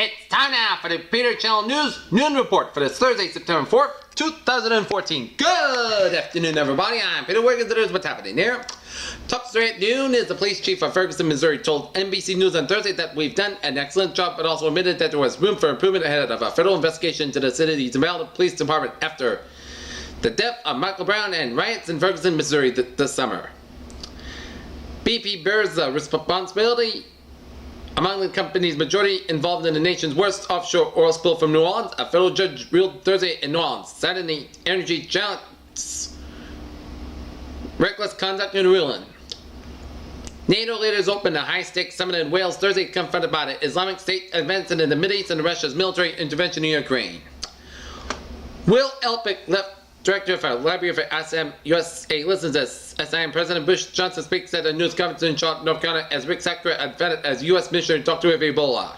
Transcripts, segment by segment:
It's time now for the Peter Channel News Noon Report for this Thursday, September 4th, 2014. Good afternoon, everybody. I'm Peter Wiggins, and here's what's happening here. Top story at noon is the police chief of Ferguson, Missouri told NBC News on Thursday that we've done an excellent job, but also admitted that there was room for improvement ahead of a federal investigation into the city's Maryland Police Department after the death of Michael Brown and riots in Ferguson, Missouri this summer. BP bears the responsibility among the company's majority involved in the nation's worst offshore oil spill from New Orleans. A federal judge ruled Thursday in New Orleans, citing the energy giant's reckless conduct in ruling. NATO leaders opened a high-stakes summit in Wales Thursday, confronted by the Islamic State advancing in the Mideast and Russia's military intervention in Ukraine. Will Elpick, left director for Library for ASEM USA, listens as SIM President Bush Johnson speaks at a news conference in Charlotte, North Carolina, as Rick Sacker admitted as U.S. missionary talked to Ebola.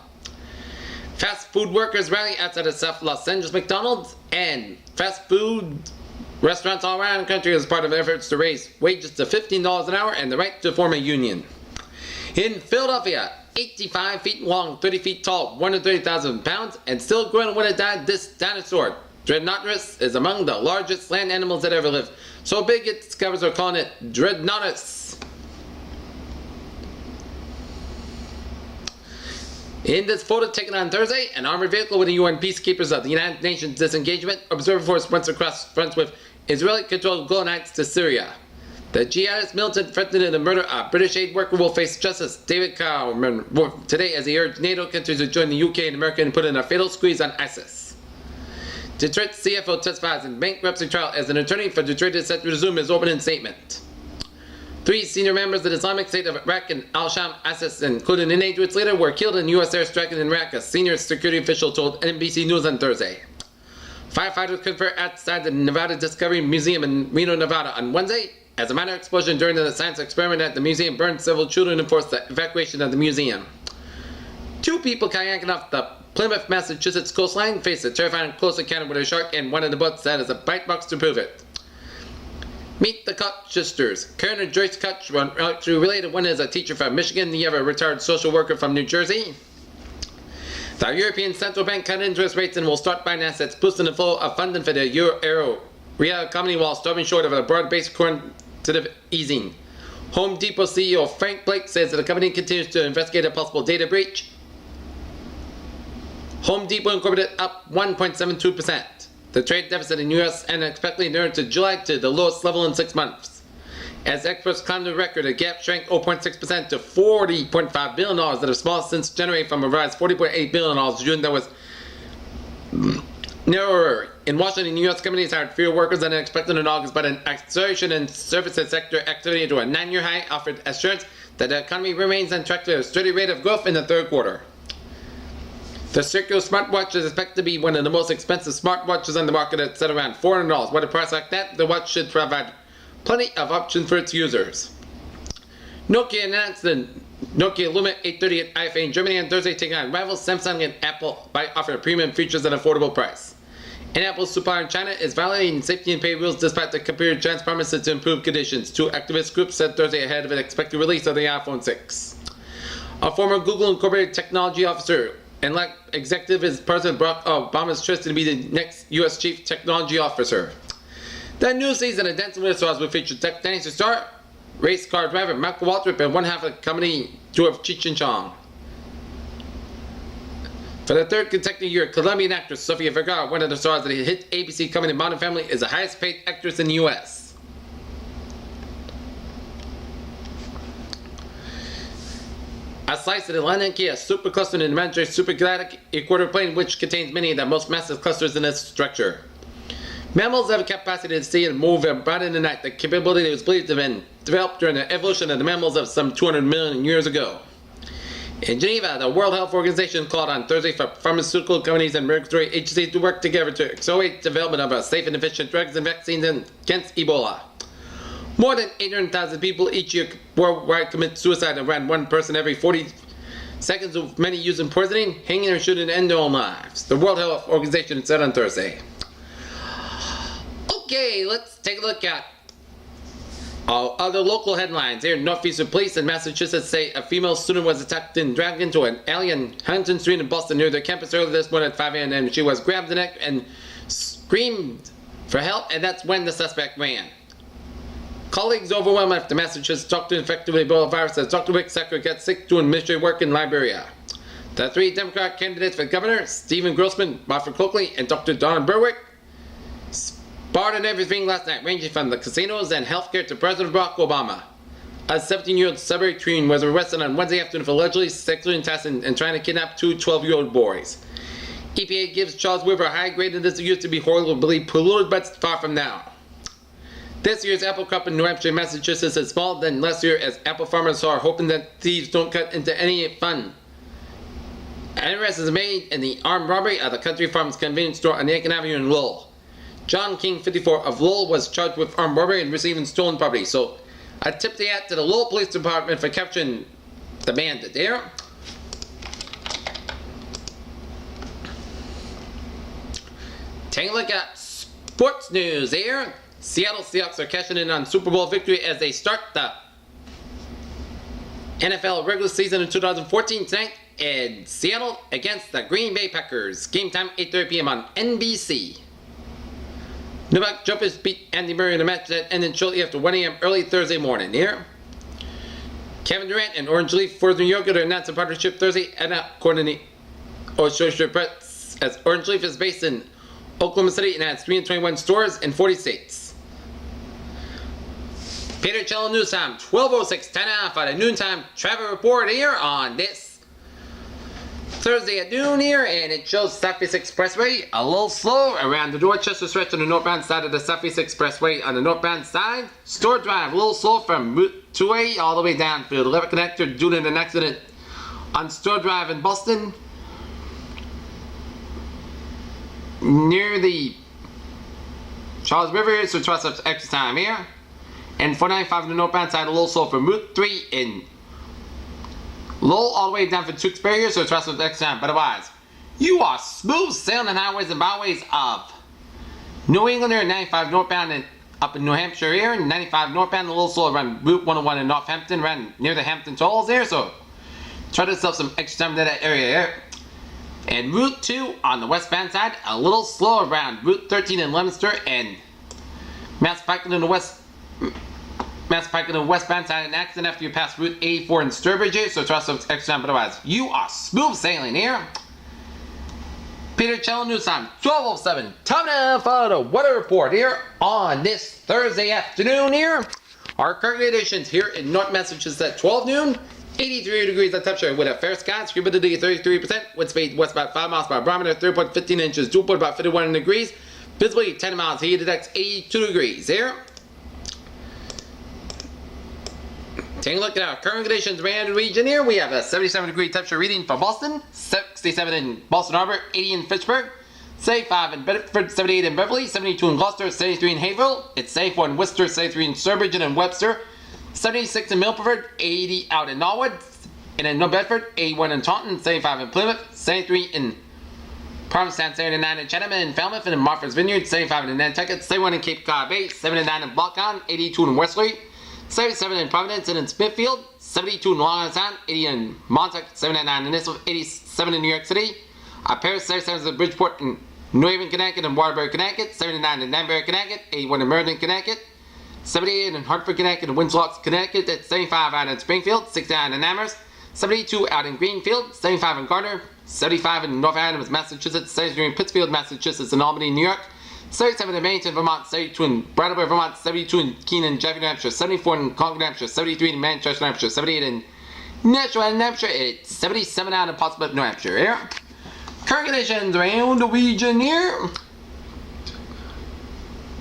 Fast food workers rally outside of South Los Angeles McDonald's and fast food restaurants all around the country as part of efforts to raise wages to $15 an hour and the right to form a union. In Philadelphia, 85 feet long, 30 feet tall, 130,000 pounds, and still growing when it died, this dinosaur, Dreadnoughtus, is among the largest land animals that ever lived. So big its discoverers are calling it Dreadnoughtus. In this photo taken on Thursday, an armored vehicle with the UN peacekeepers of the United Nations disengagement observer force went across fronts with Israeli-controlled Golan Heights to Syria. The jihadist militant threatening the murder of British aid worker will face justice. David Cameron today as he urged NATO countries to join the UK and America and put in a fatal squeeze on ISIS. Detroit's CFO testifies in bankruptcy trial as an attorney for Detroit is set to resume his opening statement. 3 senior members of the Islamic State of Iraq and al-Sham ISIS, including an 8 leader, were killed in U.S. airstrike in Iraq, a senior security official told NBC News on Thursday. Firefighters converged outside the Nevada Discovery Museum in Reno, Nevada on Wednesday as a minor explosion during the science experiment at the museum burned several children and forced the evacuation of the museum. 2 people kayaking off the Plymouth, Massachusetts coastline faced a terrifying close encounter with a shark, and one of the boats had a bite box to prove it. Meet the Koch sisters. Karen and Joyce Koch were actually related. One is a teacher from Michigan, the other a retired social worker from New Jersey. The European Central Bank cut interest rates and will start buying assets, boosting the flow of funding for the euro real economy while stopping short of a broad-based quantitative easing. Home Depot CEO Frank Blake says that the company continues to investigate a possible data breach. Home Depot Incorporated up 1.72%. The trade deficit in the U.S. and expectedly narrowed to July to the lowest level in 6 months. As experts climbed the record, the gap shrank 0.6% to $40.5 billion, that is small since January from a rise $40.8 billion in June that was narrower. In Washington, U.S. companies hired fewer workers than expected in August, but an acceleration in services sector activity to a 9-year high offered assurance that the economy remains on track to a steady rate of growth in the third quarter. The Circle smartwatch is expected to be one of the most expensive smartwatches on the market at set around $400. With a price like that, the watch should provide plenty of options for its users. Nokia announced the Nokia Lumia 830 at IFA in Germany on Thursday, taking on rivals Samsung and Apple by offering premium features at an affordable price. And Apple's supplier in China is violating safety and pay rules despite the computer giant's promises to improve conditions, 2 activist groups said Thursday ahead of an expected release of the iPhone 6. A former Google Incorporated technology officer and like executive is President Barack Obama's choice to be the next U.S. Chief Technology Officer. The new season of Dancing with the Stars will feature tech dancer star, race car driver Michael Waltrip, and one half of the comedy tour of Cheech and Chong. For the 3rd consecutive year, Colombian actress Sofia Vergara, one of the stars of the hit ABC comedy Modern Family, is the highest paid actress in the U.S. A slice of the London Kia supercluster in the Manchester Supergalactic equator plane, which contains many of the most massive clusters in its structure. Mammals have a capacity to see and move about in the night. The capability was believed to have been developed during the evolution of the mammals of some 200 million years ago. In Geneva, the World Health Organization called on Thursday for pharmaceutical companies and regulatory agencies to work together to accelerate development of safe and efficient drugs and vaccines against Ebola. More than 800,000 people each year worldwide commit suicide, around 1 person every 40 seconds, with many using poisoning, hanging, or shooting to end their own lives, the World Health Organization said on Thursday. Okay, let's take a look at Other local headlines here. Northeastern police in Massachusetts say a female student was attacked and dragged into an alley on Huntington Street in Boston near their campus earlier this morning at 5 a.m. and she was grabbed the neck and screamed for help, and that's when the suspect ran. Colleagues overwhelmed after Massachusetts doctor infected with Ebola virus as Dr. Wick Secretary gets sick doing administrative work in Liberia. The three Democrat candidates for governor, Stephen Grossman, Martha Coakley, and Dr. Don Berwick, barred on everything last night, ranging from the casinos and healthcare to President Barack Obama. A 17-year-old Sudbury teen was arrested on Wednesday afternoon for allegedly sexually harassing and trying to kidnap two 12-year-old boys. EPA gives Charles River a high grade and this used to be horribly polluted, but far from now. This year's apple crop in New Hampshire and Massachusetts is smaller than last year as apple farmers are hoping that thieves don't cut into any fun. An arrest is made in the armed robbery of the Country Farms convenience store on Aiken Avenue in Lowell. John King, 54, of Lowell was charged with armed robbery and receiving stolen property. So, I tip the hat to the Lowell Police Department for capturing the bandit there. Take a look at sports news here. Seattle Seahawks are cashing in on Super Bowl victory as they start the NFL regular season in 2014 tonight in Seattle against the Green Bay Packers. Game time 8:30 p.m. on NBC. New York Jumpers beat Andy Murray in a match that ended shortly after 1 a.m. early Thursday morning. Here, Kevin Durant and Orange Leaf further yogurt announced a partnership Thursday, and according to Associated Press, as Orange Leaf is based in Oklahoma City and has 321 stores in 40 states. Peter Cello News Time, 12:06, 10 off on a noontime travel report here on this Thursday at noon here, and it shows Southeast Expressway a little slow around the Dorchester stretch on the northbound side of the Southeast Expressway on the northbound side. Store Drive a little slow from Route 2A all the way down to the Levitt Connector due to an accident on Store Drive in Boston near the Charles River, so trust us extra time here. And 495 on the northbound side a little slow from Route 3 in Lowell all the way down for Tewksbury here, so trust with extra time. But otherwise, you are smooth sailing on highways and byways of New England here, 95 northbound and up in New Hampshire here, 95 northbound a little slow around Route 101 in Northampton, around near the Hampton Tolls here, so try to yourself some extra time to that area here. And Route 2 on the westbound side, a little slow around Route 13 in Leominster and Massapequa in the westbound side, an accident after you pass Route 84 in Sturbridge here, so trust some extra time, but otherwise, you are smooth sailing here. Peter Cello News Time, 12:07. Time now for the weather report here on this Thursday afternoon here. Our current conditions here in North Massachusetts at 12 noon, 83 degrees at temperature with a fair sky, humidity 33%, wind speed west about 5 miles per barometer, 3.15 inches, dew point about 51 degrees, visibility 10 miles, heat index 82 degrees here. Taking a look at our current conditions around the region here, we have a 77 degree temperature reading for Boston, 67 in Boston Harbor, 80 in Fitchburg, 75 in Bedford, 78 in Beverly, 72 in Gloucester, 73 in Haverhill, it's 74 in Worcester, 73 in Sturbridge and in Webster, 76 in Milford, 80 out in Norwood, and in New Bedford, 81 in Taunton, 75 in Plymouth, 73 in Provincetown, 79 in Chatham and Falmouth, and in Martha's Vineyard, 75 in Nantucket, 71 in Cape Cod Bay, 79 in Blocktown, 82 in Wesley, 77 in Providence and in Smithfield, 72 in Long Island, 80 in Montauk, 79 in Nissel, 87 in New York City, Paris, 77 in Bridgeport and New Haven, Connecticut and Waterbury, Connecticut, 79 in Danbury, Connecticut, 81 in Meriden, Connecticut, 78 in Hartford, Connecticut and Winslow, Connecticut, 75 out in Springfield, 69 in Amherst, 72 out in Greenfield, 75 in Gardner, 75 in North Adams, Massachusetts, 73 in Pittsfield, Massachusetts and Albany, New York, 77 in Bennington, Vermont, 72 in Brattleboro, Vermont, 72 in Keenan, Jefferson, New Hampshire, 74 in Concord, New Hampshire, 73 in Manchester, New Hampshire, 78 in Nashua, New Hampshire, it's 77 out in Pottsville, New Hampshire here. Current conditions around the region here.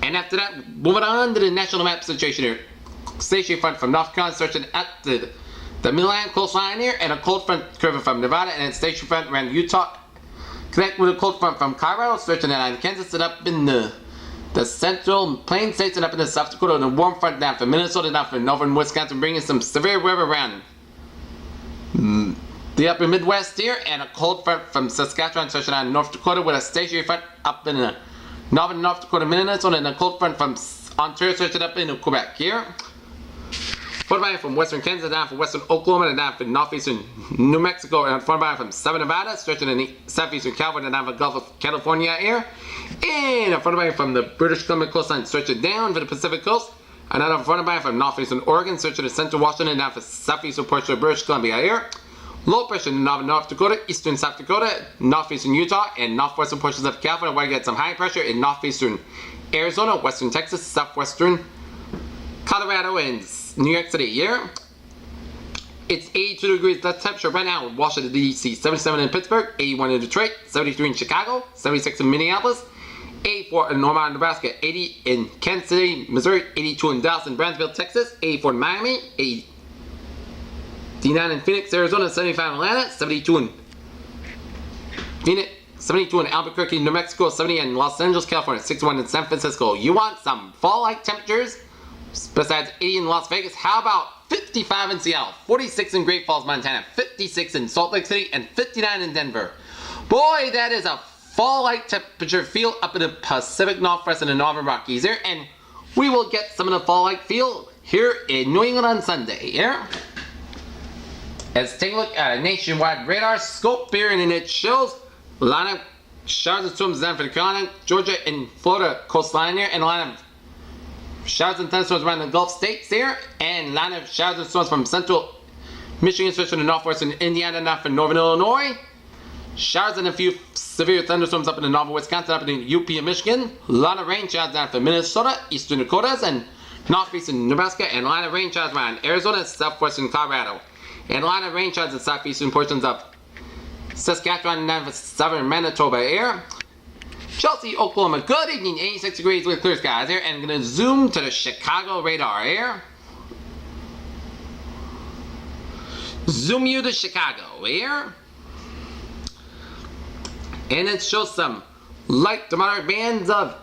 And after that, moving on to the national map situation here. Station front from North Carolina stretching at the Midland coastline here, and a cold front curving from Nevada, and then station front around Utah. Connect with a cold front from Colorado, stretching out Kansas and up in the central plain states and up in the South Dakota, and a warm front down from Minnesota down from northern Wisconsin, bringing some severe weather around the upper Midwest here, and a cold front from Saskatchewan, stretching out North Dakota with a stationary front up in the northern North Dakota, Minnesota, and a cold front from Ontario, stretching up into Quebec here. Front by from western Kansas down for western Oklahoma and down for northeastern New Mexico, and front by from southern Nevada, stretching in the southeastern California and down for Gulf of California area. And a front by from the British Columbia coastline, stretching down for the Pacific coast. Another front by from northeastern Oregon, stretching to central Washington and down for southeastern portion of British Columbia area. Low pressure in North Dakota, eastern South Dakota, northeastern Utah, and northwestern portions of California, where you get some high pressure in northeastern Arizona, western Texas, southwestern Colorado, and New York City here. It's 82 degrees that temperature right now in Washington, D.C., 77 in Pittsburgh, 81 in Detroit, 73 in Chicago, 76 in Minneapolis, 84 in Omaha, Nebraska, 80 in Kansas City, Missouri, 82 in Dallas and Brownsville, Texas, 84 in Miami, 89 in Phoenix, Arizona, 75 in Atlanta, 72 in Phoenix, 72 in Albuquerque, New Mexico, 70 in Los Angeles, California, 61 in San Francisco. You want some fall-like temperatures? Besides 80 in Las Vegas, how about 55 in Seattle, 46 in Great Falls, Montana, 56 in Salt Lake City, and 59 in Denver. Boy, that is a fall-like temperature feel up in the Pacific Northwest and the Northern Rockies here, and we will get some of the fall-like feel here in New England on Sunday here. Let's take a look at a nationwide radar scope here, and it shows a lot of showers and storms down for the Carolina, Georgia, and Florida coastline here, and a lot of showers and thunderstorms around the Gulf states here, and a lot of showers and storms from central Michigan, especially the northwestern Indiana, down for northern Illinois. Showers and a few severe thunderstorms up in the northern Wisconsin, up in the UP and Michigan. A lot of rain showers down for Minnesota, eastern Dakotas, and northeastern Nebraska, and a lot of rain showers around Arizona, southwestern Colorado. And a lot of rain showers in southeastern portions of Saskatchewan and down for southern Manitoba here. Chelsea, Oklahoma, good evening, 86 degrees with clear skies here, and I'm going to zoom to the Chicago radar here. Zoom you to Chicago here. And it shows some light to moderate bands of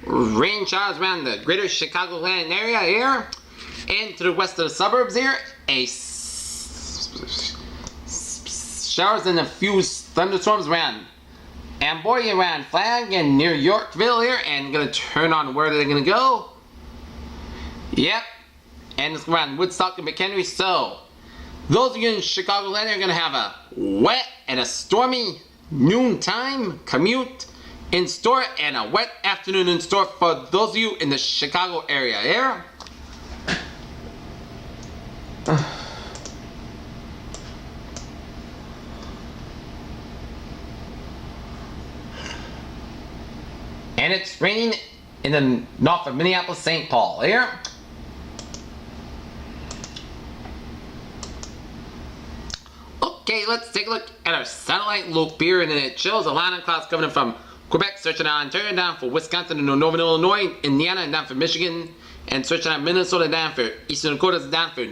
rain showers around the greater Chicagoland area here. And to the west of the suburbs here, showers and a few thunderstorms around Amboy, around Flag, and near Yorkville here, and gonna turn on where they're gonna go. Yep, and it's around Woodstock and McHenry. So those of you in Chicagoland are gonna have a wet and a stormy noontime commute in store, and a wet afternoon in store for those of you in the Chicago area here. And it's raining in the north of Minneapolis, St. Paul here. Okay, let's take a look at our satellite loop here, and it shows a line of clouds coming from Quebec, searching out Ontario, down for Wisconsin and northern Illinois, Indiana, and down for Michigan, and searching out Minnesota, down for eastern Dakota, down for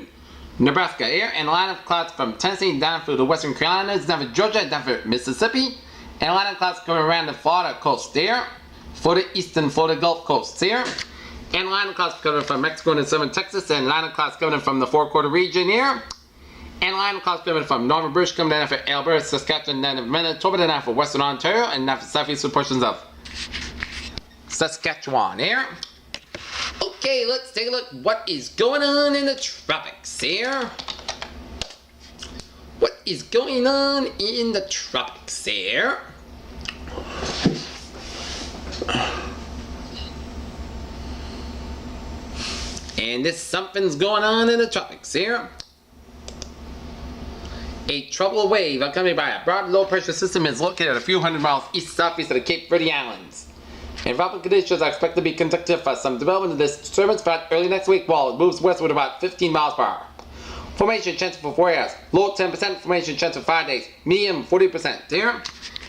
Nebraska here, and a line of clouds from Tennessee down for the western Carolinas, down for Georgia, down for Mississippi, and a line of clouds coming around the Florida coast there, for the eastern Florida Gulf Coast here, and a line of clouds coming from Mexico and southern Texas, and a line of clouds coming from the Four Quarter region here, and a line of clouds coming from northern British Columbia, down for Alberta, Saskatchewan, down for Manitoba, down for western Ontario, and down for southeastern portions of Saskatchewan here. Okay, let's take a look what is going on in the tropics here. What is going on in the tropics here? And this something's going on in the tropics here. A tropical wave accompanied by a broad low pressure system is located a few hundred miles east-southeast of the Cape Verde Islands. And tropical conditions are expected to be conducive for some development of this disturbance about early next week, while it moves westward about 15 miles per hour. Formation chance for 4 hours, low 10%, formation chance for 5 days, medium 40% here.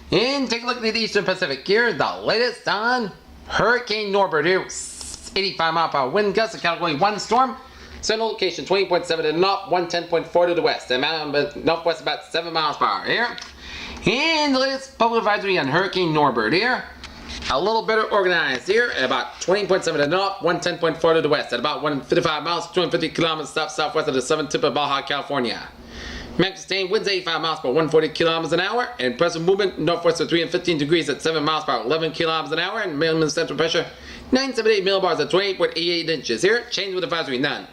And take a look at the eastern Pacific here, the latest on Hurricane Norbert here, 85 mile per hour wind gusts, a category 1 storm. Central location 20.7 to the north, 110.4 to the west. The northwest about 7 miles per hour here. And the latest public advisory on Hurricane Norbert here. A little better organized here at about 20.7 to the north, 110.4 to the west. At about 155 miles, 250 kilometers southwest of the southern tip of Baja California. Max sustained winds 85 miles per 140 kilometers an hour. And present movement northwest of 315 degrees at 7 miles per hour, 11 kilometers an hour. And minimum central pressure 978 millibars at 28.88 inches here. Change with advisory none.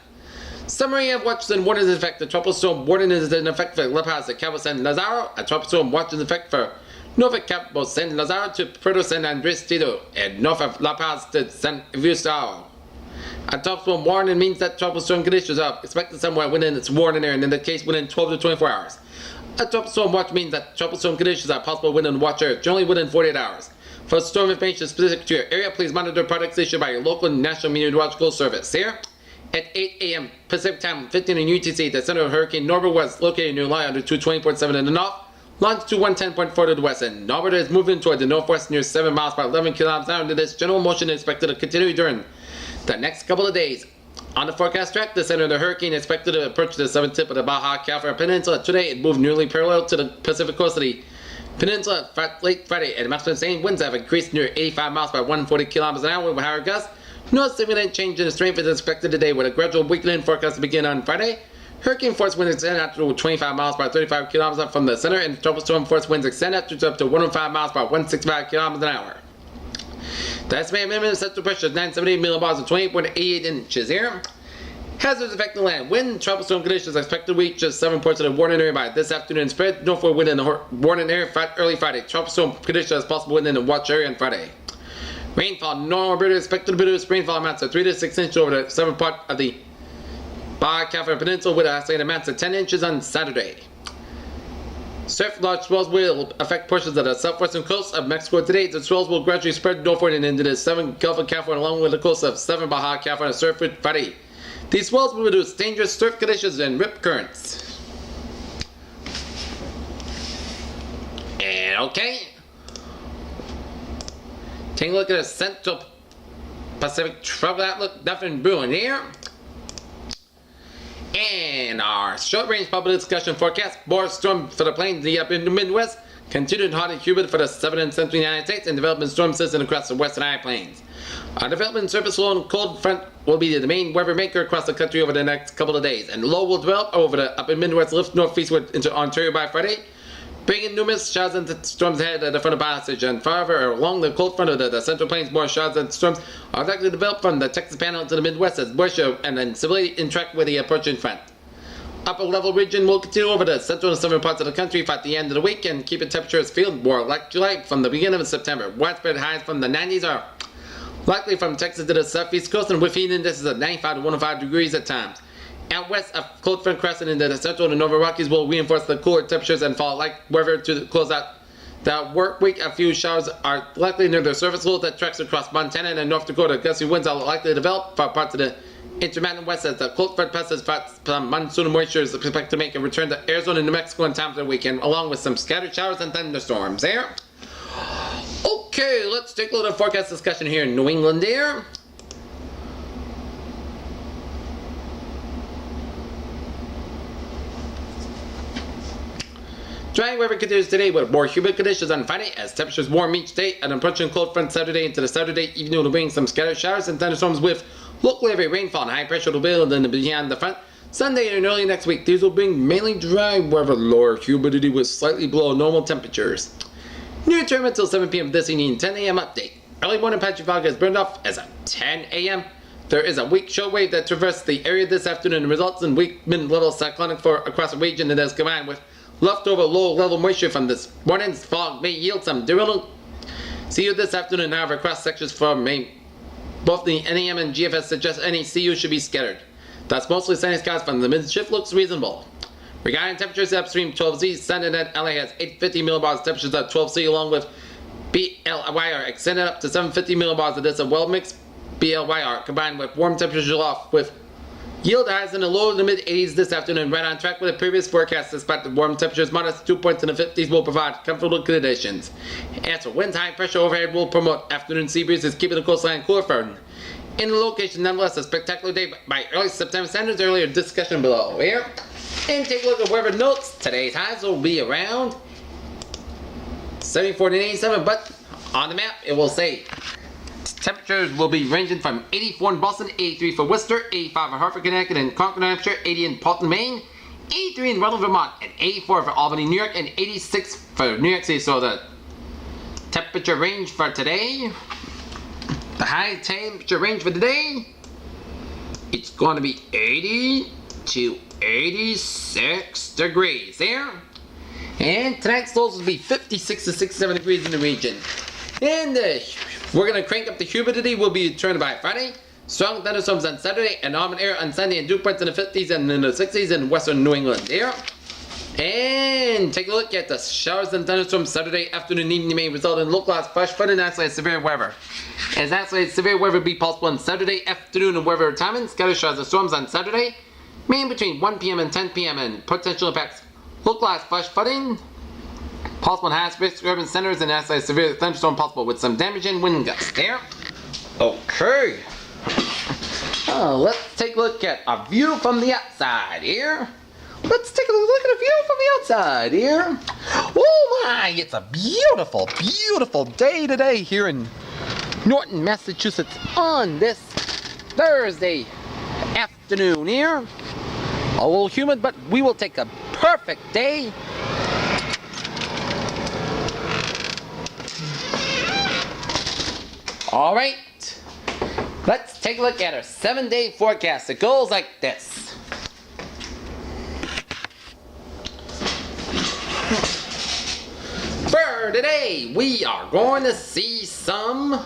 Summary of watches and warnings in effect. The tropical storm warning is in effect for La Paz to Cabo San Lazaro. A tropical storm watch is in effect for north of Cabo San Lazaro to Puerto San Andres Tito, and north of La Paz to San Eustao. A tropical storm warning means that tropical storm conditions are expected somewhere within its warning area, and in the case within 12 to 24 hours. A tropical storm watch means that tropical storm conditions are possible within the watch area, generally within 48 hours. For storm information specific to your area, please monitor products issued by your local National Meteorological Service. Here, at 8 a.m. Pacific Time, 15 in UTC, the center of Hurricane Norbert was located near longitude 20.7 in the north, longitude 110.4 to the west, and Norbert is moving toward the northwest near 7 miles per 11 kilometers an hour. This general motion is expected to continue during the next couple of days. On the forecast track, the center of the hurricane is expected to approach the southern tip of the Baja California Peninsula. Today, it moved nearly parallel to the Pacific coast of the peninsula late Friday, and maximum sustained winds have increased near 85 miles per 140 kilometers an hour with higher gusts. No significant change in the strength is expected today, with a gradual weakening forecast to begin on Friday. Hurricane force winds extend out to 25 miles per 35 kilometers from the center, and tropical storm force winds extend out to up to 105 miles per 165 kilometers an hour. The estimated minimum central pressure is 978 millibars or 28.88 inches here. Hazards affecting the land. Wind, tropical storm conditions are expected to reach just 7 ports of the warning area by this afternoon. Spread northward within the warning area early Friday. Tropical storm conditions are possible within the watch area on Friday. Rainfall. Normal expected to produce rainfall amounts of 3 to 6 inches over the southern part of the Baja California Peninsula, with estimated amounts of 10 inches on Saturday. Surf large swells will affect portions of the southwestern coast of Mexico today. The swells will gradually spread northward and into the southern Gulf of California, along with the coast of southern Baja California surf Friday. These swells will produce dangerous surf conditions and rip currents. And okay, take a look at the Central Pacific travel outlook. Nothing brewing here. And our short-range public discussion forecast: more storm for the plains up in the Midwest, continued hot and humid for the southern and central United States, and development storm system across the western high plains. Our development surface low and cold front will be the main weather maker across the country over the next couple of days, and low will develop over the upper Midwest, lift northeastward into Ontario by Friday, bringing numerous showers and storms ahead of the front of passage. And farther along the cold front of the central plains, more showers and storms are likely to develop from the Texas Panhandle to the Midwest as moisture and then severely interact with the approaching front. Upper level region will continue over the central and southern parts of the country at the end of the week, and keeping temperatures feel more like July from the beginning of September. Widespread highs from the 90s are likely from Texas to the southeast coast, and with heat indexes of 95 to 105 degrees at times. Out west, a cold front crossing into the central and northern Rockies will reinforce the cooler temperatures and fall like weather to close out the work week. A few showers are likely near the surface low that tracks across Montana and North Dakota. Gusty winds are likely to develop for parts of the intermountain west as the cold front passes from monsoon moisture is expected to make a return to Arizona and New Mexico in time for the weekend, along with some scattered showers and thunderstorms there. Okay, let's take a little forecast discussion here in New England there. Dry weather continues today with more humid conditions on Friday as temperatures warm each day. An approaching cold front Saturday into the Saturday evening will bring some scattered showers and thunderstorms with local heavy rainfall and high pressure will build in beyond the front. Sunday and early next week, these will bring mainly dry weather, lower humidity with slightly below normal temperatures. Near term until 7 p.m. this evening, 10 a.m. update. Early morning patchy fog has burned off as of 10 a.m. There is a weak show wave that traversed the area this afternoon and results in weak mid-level cyclonic flow across the region that is combined with leftover low-level moisture from this morning's fog may yield some diurnal. CU this afternoon, however, cross sections from both the NEM and GFS suggest any CU should be scattered. Thus, mostly sunny skies from the mid-shift looks reasonable. Regarding temperatures upstream, 12Z, Sunday at LA has 850 millibars, temperatures at 12C along with BLY are extended up to 750 millibars. It is a well-mixed BLYR combined with warm temperatures off with yield highs in the low to mid 80s this afternoon, right on track with the previous forecast. Despite the warm temperatures, modest 2 points in the 50s will provide comfortable conditions. As for winds, high pressure overhead will promote afternoon sea breezes, keeping the coastline cooler for in the location. Nonetheless, a spectacular day by early September standards. Earlier discussion below here. And take a look at weather notes. Today's highs will be around 74 to 87, but on the map it will say temperatures will be ranging from 84 in Boston, 83 for Worcester, 85 for Hartford, Connecticut, and Concord, New Hampshire, 80 in Portland, Maine, 83 in Rutland, Vermont, and 84 for Albany, New York, and 86 for New York City. So the temperature range for today, the high temperature range for today it's going to be 80 to 86 degrees there. And tonight's lows will be 56 to 67 degrees in the region. And we're going to crank up the humidity. Will be turned by Friday. Strong thunderstorms on Saturday and almond air on Sunday, and dew points in the 50s and in the 60s in western New England there. And take a look at the showers and thunderstorms Saturday afternoon and evening may result in localized flash flood and isolated severe weather. As isolated severe weather be possible on Saturday afternoon and weather timing, scattered showers and storms on Saturday, mainly between 1 p.m. and 10 p.m. and potential impacts. Localized flash flooding possible in highest risk urban centers and isolated severe thunderstorm possible with some damaging wind gusts there. Okay. Let's take a look at a view from the outside here. Let's take a look at a view from the outside here. Oh my, it's a beautiful, beautiful day today here in Norton, Massachusetts on this Thursday afternoon here. A little humid, but we will take a perfect day. All right. Let's take a look at our 7-day forecast. It goes like this. For today, we are going to see some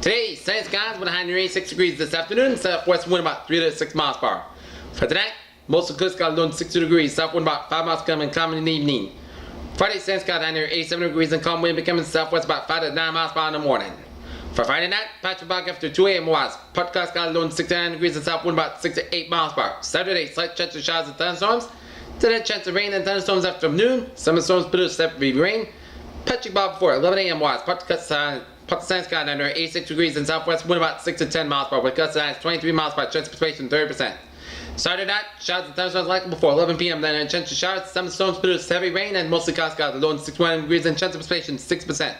today, sunny skies with a high near 86 degrees this afternoon. Southwest wind about 3 to 6 miles per hour. For tonight, most of the coast got low 60 degrees, south wind about 5 miles coming common in the evening. Friday, sunny skies down near 87 degrees and calm wind becoming southwest about 5 to 9 miles per hour in the morning. For Friday night, patch of fog after 2 a.m. was. Podcast got low 69 degrees and south wind about 6 to 8 miles per hour. Saturday, slight chance of showers and thunderstorms. Today, chance of rain and thunderstorms after noon. Some storms produce heavy rain. Patchy fog before 11 a.m. was. Podcast sunny skies down near 86 degrees and southwest wind about 6 to 10 miles per hour with gusts at 23 miles per hour. Chance of precipitation 30%. Saturday night, showers and thunderstorms likely before 11 p.m. Then a chance of showers. Some storms produce heavy rain and mostly clouds got low 61 degrees and chance of precipitation 6%.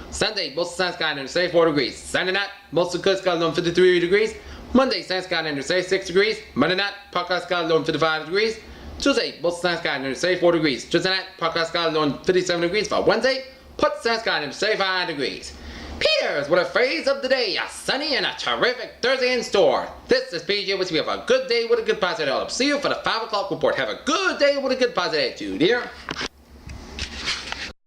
Sunday, most of the sun sky under 34 degrees. Sunday night, most of the coast got low 53 degrees. Monday, sun sky under 36 degrees. Monday night, podcast got low 55 degrees. Tuesday, most of the sun sky under 34 degrees. Tuesday night, podcast got low 57 degrees. For Wednesday, put the sun sky under 35 degrees. Peters with a phrase of the day, a sunny and a terrific Thursday in store. This is PJ with you. Have a good day with a good positive outlook. See you for the 5 o'clock report. Have a good day with a good positive attitude here.